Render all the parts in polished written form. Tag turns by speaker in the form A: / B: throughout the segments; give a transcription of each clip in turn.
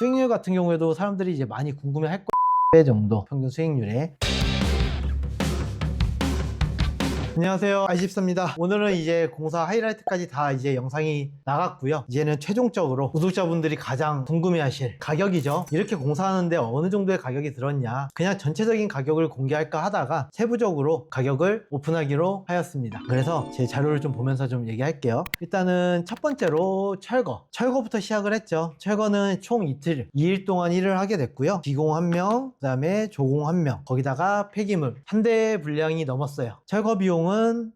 A: 수익률 같은 경우에도 사람들이 이제 많이 궁금해 할 배 정도 평균 수익률에. 안녕하세요, i24입니다. 오늘은 이제 공사 하이라이트까지 다 이제 영상이 나갔고요. 이제는 최종적으로 구독자분들이 가장 궁금해하실 가격이죠. 이렇게 공사하는데 어느 정도의 가격이 들었냐, 그냥 전체적인 가격을 공개할까 하다가 세부적으로 가격을 오픈하기로 하였습니다. 그래서 제 자료를 좀 보면서 좀 얘기할게요. 일단은 첫 번째로 철거부터 시작을 했죠. 철거는 총 이틀, 2일 동안 일을 하게 됐고요. 기공 1명, 그 다음에 조공 1명, 거기다가 폐기물 한 대 분량이 넘었어요. 철거 비용은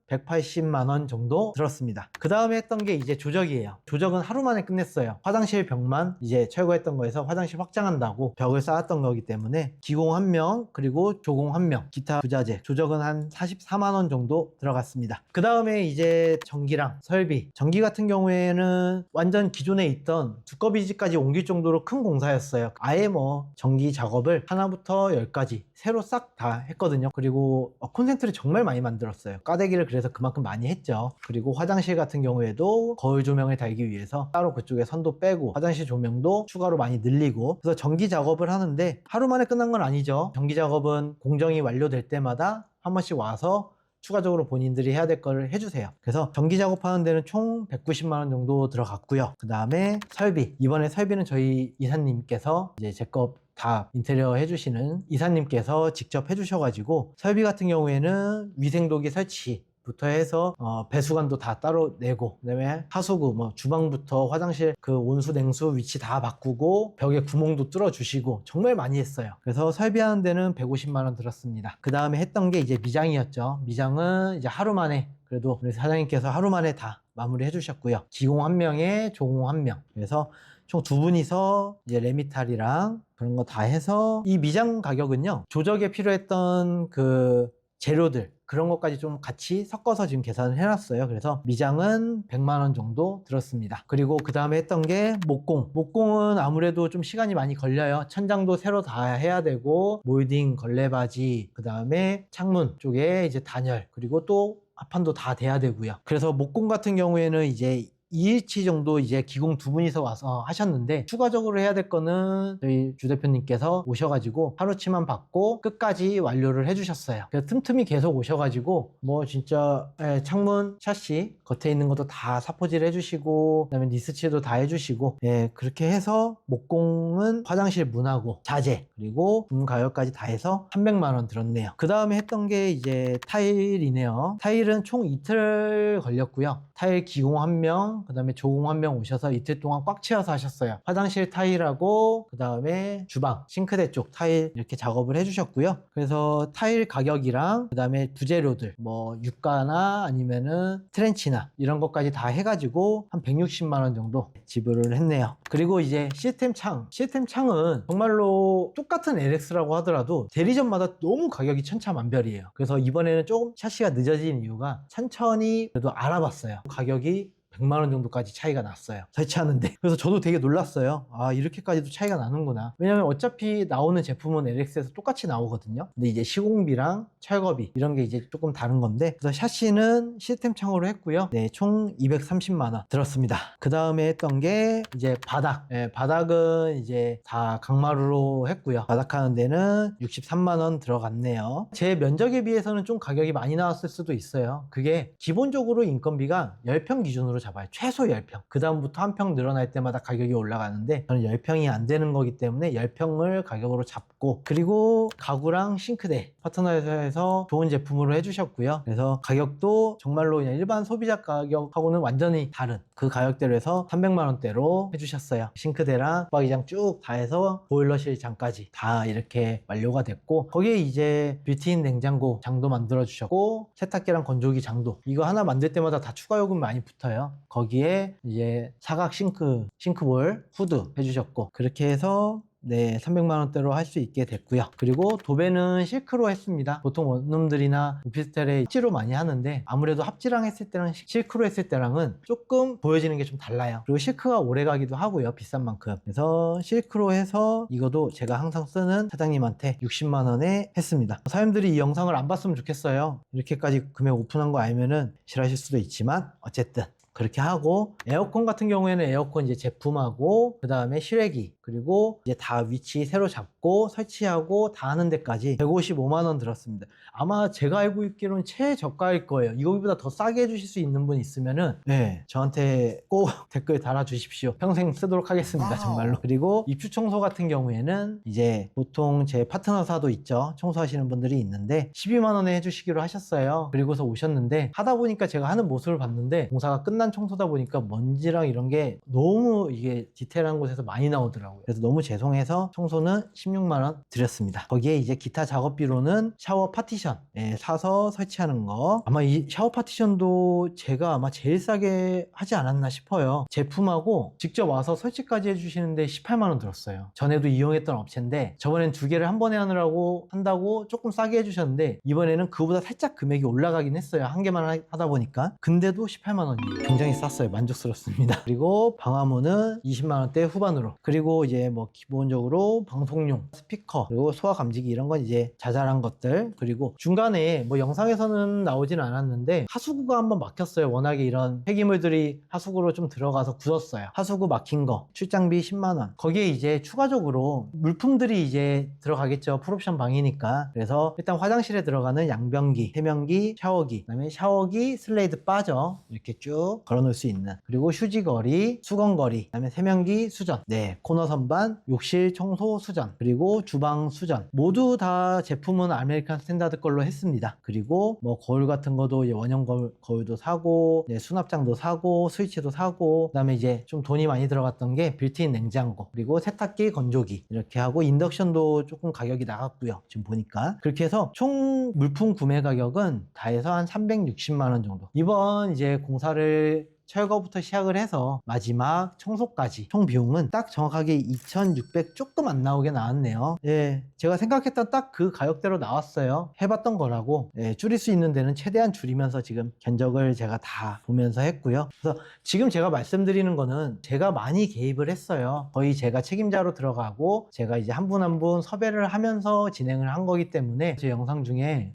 A: 180만 원 정도 들었습니다. 그 다음에 했던 게 이제 조적이에요. 조적은 하루 만에 끝냈어요. 화장실 벽만 이제 철거했던 거에서 화장실 확장한다고 벽을 쌓았던 거기 때문에 기공 1명 그리고 조공 1명, 기타 부자재 조적은 한 44만 원 정도 들어갔습니다. 그 다음에 이제 전기랑 설비, 전기 같은 경우에는 완전 기존에 있던 두꺼비지까지 옮길 정도로 큰 공사였어요. 아예 뭐 전기 작업을 하나부터 10까지 새로 싹 다 했거든요. 그리고 콘센트를 정말 많이 만들었어요. 까대기를 그래서 그만큼 많이 했죠. 그리고 화장실 같은 경우에도 거울 조명을 달기 위해서 따로 그쪽에 선도 빼고 화장실 조명도 추가로 많이 늘리고, 그래서 전기 작업을 하는데 하루 만에 끝난 건 아니죠. 전기 작업은 공정이 완료될 때마다 한 번씩 와서 추가적으로 본인들이 해야 될 거를 해주세요. 그래서 전기 작업하는 데는 총 190만 원 정도 들어갔고요. 그 다음에 설비, 이번에 설비는 저희 이사님께서 이제 제 거 다 인테리어 해주시는 이사님께서 직접 해주셔가지고, 설비 같은 경우에는 위생도기 설치 부터 해서 배수관도 다 따로 내고, 그다음에 하수구 뭐 주방부터 화장실 그 온수 냉수 위치 다 바꾸고 벽에 구멍도 뚫어 주시고 정말 많이 했어요. 그래서 설비하는 데는 150만 원 들었습니다. 그 다음에 했던 게 이제 미장이었죠. 미장은 이제 하루 만에, 그래도 우리 사장님께서 하루 만에 다 마무리 해주셨고요. 기공 1명에 조공 1명, 그래서 총 2분이서 이제 레미탈이랑 그런 거 다 해서, 이 미장 가격은요, 조적에 필요했던 그 재료들 그런 것까지 좀 같이 섞어서 지금 계산을 해놨어요. 그래서 미장은 100만 원 정도 들었습니다. 그리고 그 다음에 했던 게 목공은 아무래도 좀 시간이 많이 걸려요. 천장도 새로 다 해야 되고, 몰딩, 걸레바지, 그 다음에 창문 쪽에 이제 단열, 그리고 또 합판도 다 돼야 되고요. 그래서 목공 같은 경우에는 이제 2일치 정도 이제 기공 2분이서 와서 하셨는데, 추가적으로 해야 될 거는 저희 주 대표님께서 오셔가지고 하루치만 받고 끝까지 완료를 해주셨어요. 그래서 틈틈이 계속 오셔가지고 뭐 진짜 창문, 샤시 겉에 있는 것도 다 사포질 해주시고, 그 다음에 니스칠도 다 해주시고, 그렇게 해서 목공은 화장실 문하고 자재 그리고 가격까지 다 해서 300만 원 들었네요. 그 다음에 했던 게 이제 타일이네요. 타일은 총 이틀 걸렸고요. 타일 기공 1명, 그 다음에 조공 1명 오셔서 이틀 동안 꽉 채워서 하셨어요. 화장실 타일하고 그 다음에 주방, 싱크대 쪽 타일 이렇게 작업을 해주셨고요. 그래서 타일 가격이랑 그 다음에 부재료들 뭐 유가나 아니면은 트렌치나 이런 것까지 다 해가지고 한 160만 원 정도 지불을 했네요. 그리고 이제 시스템창은 정말로 똑같은 LX라고 하더라도 대리점마다 너무 가격이 천차만별이에요. 그래서 이번에는 조금 샤시가 늦어진 이유가 천천히 그래도 알아봤어요. 가격이 100만 원 정도까지 차이가 났어요, 설치하는데. 그래서 저도 되게 놀랐어요. 아, 이렇게까지도 차이가 나는구나. 왜냐면 어차피 나오는 제품은 LX에서 똑같이 나오거든요. 근데 이제 시공비랑 철거비 이런 게 이제 조금 다른 건데, 그래서 샤시는 시스템 창으로 했고요. 네, 총 230만 원 들었습니다. 그 다음에 했던 게 이제 바닥. 바닥은 이제 다 강마루로 했고요. 바닥 하는 데는 63만 원 들어갔네요. 제 면적에 비해서는 좀 가격이 많이 나왔을 수도 있어요. 그게 기본적으로 인건비가 10평 기준으로 잡아요. 최소 10평. 그 다음부터 한 평 늘어날 때마다 가격이 올라가는데, 저는 10평이 안 되는 거기 때문에 10평을 가격으로 잡고, 그리고 가구랑 싱크대 파트너에서 좋은 제품으로 해주셨고요. 그래서 가격도 정말로 그냥 일반 소비자 가격하고는 완전히 다른 그 가격대로 해서 300만 원대로 해주셨어요. 싱크대랑 붙박이장 쭉 다 해서 보일러실 장까지 다 이렇게 완료가 됐고, 거기에 이제 빌트인 냉장고 장도 만들어 주셨고, 세탁기랑 건조기 장도, 이거 하나 만들 때마다 다 추가 요금 많이 붙어요. 거기에 이제 사각 싱크볼 후드 해주셨고, 그렇게 해서 네, 300만 원대로 할 수 있게 됐고요. 그리고 도배는 실크로 했습니다. 보통 원룸들이나 오피스텔에 합지로 많이 하는데, 아무래도 합지랑 했을 때랑 실크로 했을 때랑은 조금 보여지는 게 좀 달라요. 그리고 실크가 오래 가기도 하고요, 비싼 만큼. 그래서 실크로 해서 이것도 제가 항상 쓰는 사장님한테 60만 원에 했습니다. 사장님들이 이 영상을 안 봤으면 좋겠어요. 이렇게까지 금액 오픈한 거 알면은 싫어하실 수도 있지만 어쨌든 그렇게 하고, 에어컨 같은 경우에는 에어컨 이제 제품하고 그 다음에 실외기 그리고 이제 다 위치 새로 잡고 설치하고 다 하는 데까지 155만 원 들었습니다. 아마 제가 알고 있기로는 최저가일 거예요. 이거보다 더 싸게 해주실 수 있는 분 있으면은 네, 저한테 꼭 댓글 달아주십시오. 평생 쓰도록 하겠습니다. 정말로. 그리고 입주 청소 같은 경우에는 이제 보통 제 파트너사도 있죠. 청소하시는 분들이 있는데 12만 원에 해주시기로 하셨어요. 그리고서 오셨는데 하다 보니까 제가 하는 모습을 봤는데 공사가 끝난 청소다 보니까 먼지랑 이런 게 너무 이게 디테일한 곳에서 많이 나오더라고요. 그래서 너무 죄송해서 청소는 16만 원 드렸습니다. 거기에 이제 기타 작업비로는 샤워 파티션 사서 설치하는 거, 아마 이 샤워 파티션도 제가 아마 제일 싸게 하지 않았나 싶어요. 제품하고 직접 와서 설치까지 해주시는데 18만 원 들었어요. 전에도 이용했던 업체인데 저번엔 두 개를 한 번에 한다고 조금 싸게 해주셨는데 이번에는 그보다 살짝 금액이 올라가긴 했어요. 한 개만 하다 보니까. 근데도 18만 원이에요. 굉장히 쌌어요. 만족스럽습니다. 그리고 방화문은 20만 원대 후반으로, 그리고 이제 뭐 기본적으로 방송용 스피커, 그리고 소화 감지기 이런 건 이제 자잘한 것들, 그리고 중간에 뭐 영상에서는 나오진 않았는데 하수구가 한번 막혔어요. 워낙에 이런 폐기물들이 하수구로 좀 들어가서 굳었어요. 하수구 막힌 거 출장비 10만 원. 거기에 이제 추가적으로 물품들이 이제 들어가겠죠. 풀옵션 방이니까. 그래서 일단 화장실에 들어가는 양변기, 세면기, 샤워기, 그다음에 샤워기 슬레이드 빠져 이렇게 쭉 걸어놓을 수 있는, 그리고 휴지거리, 수건거리, 그다음에 세면기 수전, 네, 코너 선반, 욕실 청소 수전, 그리고 주방 수전, 모두 다 제품은 아메리칸 스탠다드 걸로 했습니다. 그리고 뭐 거울 같은 것도 이제 원형 거울도 사고, 네, 수납장도 사고, 스위치도 사고, 그다음에 이제 좀 돈이 많이 들어갔던 게 빌트인 냉장고, 그리고 세탁기, 건조기 이렇게 하고, 인덕션도 조금 가격이 나갔고요. 지금 보니까 그렇게 해서 총 물품 구매 가격은 다 해서 한 360만 원 정도. 이번 이제 공사를 철거부터 시작을 해서 마지막 청소까지 총 비용은 딱 정확하게 2,600 조금 안 나오게 나왔네요. 예, 제가 생각했던 딱 그 가격대로 나왔어요. 해봤던 거라고. 예, 줄일 수 있는 데는 최대한 줄이면서 지금 견적을 제가 다 보면서 했고요. 그래서 지금 제가 말씀드리는 거는 제가 많이 개입을 했어요. 거의 제가 책임자로 들어가고 제가 이제 한 분 한 분 섭외를 하면서 진행을 한 거기 때문에 제 영상 중에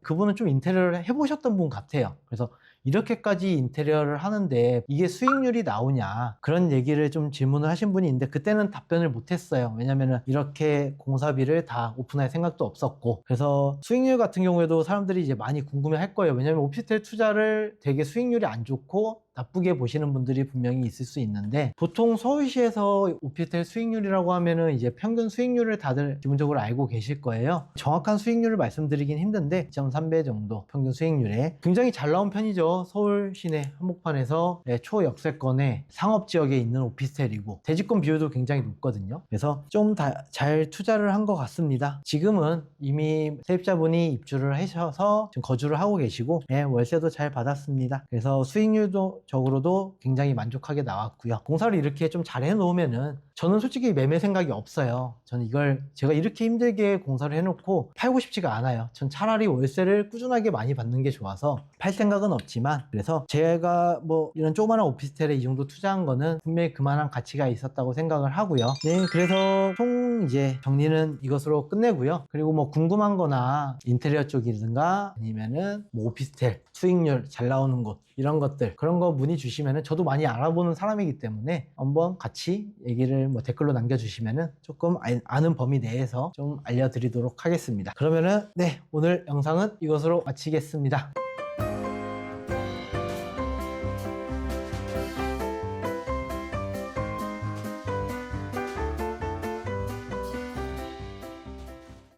A: 그분은 좀 인테리어를 해보셨던 분 같아요. 그래서 이렇게까지 인테리어를 하는데 이게 수익률이 나오냐, 그런 얘기를 좀 질문을 하신 분이 있는데 그때는 답변을 못했어요. 왜냐면은 이렇게 공사비를 다 오픈할 생각도 없었고. 그래서 수익률 같은 경우에도 사람들이 이제 많이 궁금해 할 거예요. 왜냐면 오피스텔 투자를 되게 수익률이 안 좋고 나쁘게 보시는 분들이 분명히 있을 수 있는데, 보통 서울시에서 오피스텔 수익률이라고 하면은 이제 평균 수익률을 다들 기본적으로 알고 계실 거예요. 정확한 수익률을 말씀드리긴 힘든데 2.3배 정도 평균 수익률에 굉장히 잘 나온 편이죠. 서울 시내 한복판에서 초역세권의 상업지역에 있는 오피스텔이고 대지권 비율도 굉장히 높거든요. 그래서 좀 잘 투자를 한 것 같습니다. 지금은 이미 세입자분이 입주를 하셔서 지금 거주를 하고 계시고 월세도 잘 받았습니다. 그래서 수익률도 적으로도 굉장히 만족하게 나왔고요. 공사를 이렇게 좀 잘 해놓으면은 저는 솔직히 매매 생각이 없어요. 저는 이걸 제가 이렇게 힘들게 공사를 해놓고 팔고 싶지가 않아요. 전 차라리 월세를 꾸준하게 많이 받는 게 좋아서 팔 생각은 없지만, 그래서 제가 뭐 이런 조그마한 오피스텔에 이 정도 투자한 거는 분명히 그만한 가치가 있었다고 생각을 하고요. 네, 그래서 총 이제 정리는 이것으로 끝내고요. 그리고 뭐 궁금한 거나 인테리어 쪽이든가 아니면은 뭐 오피스텔 수익률 잘 나오는 곳 이런 것들, 그런 거 문의 주시면은 저도 많이 알아보는 사람이기 때문에 한번 같이 얘기를 뭐 댓글로 남겨주시면은 조금 아는 범위 내에서 좀 알려드리도록 하겠습니다. 그러면은 네, 오늘 영상은 이것으로 마치겠습니다.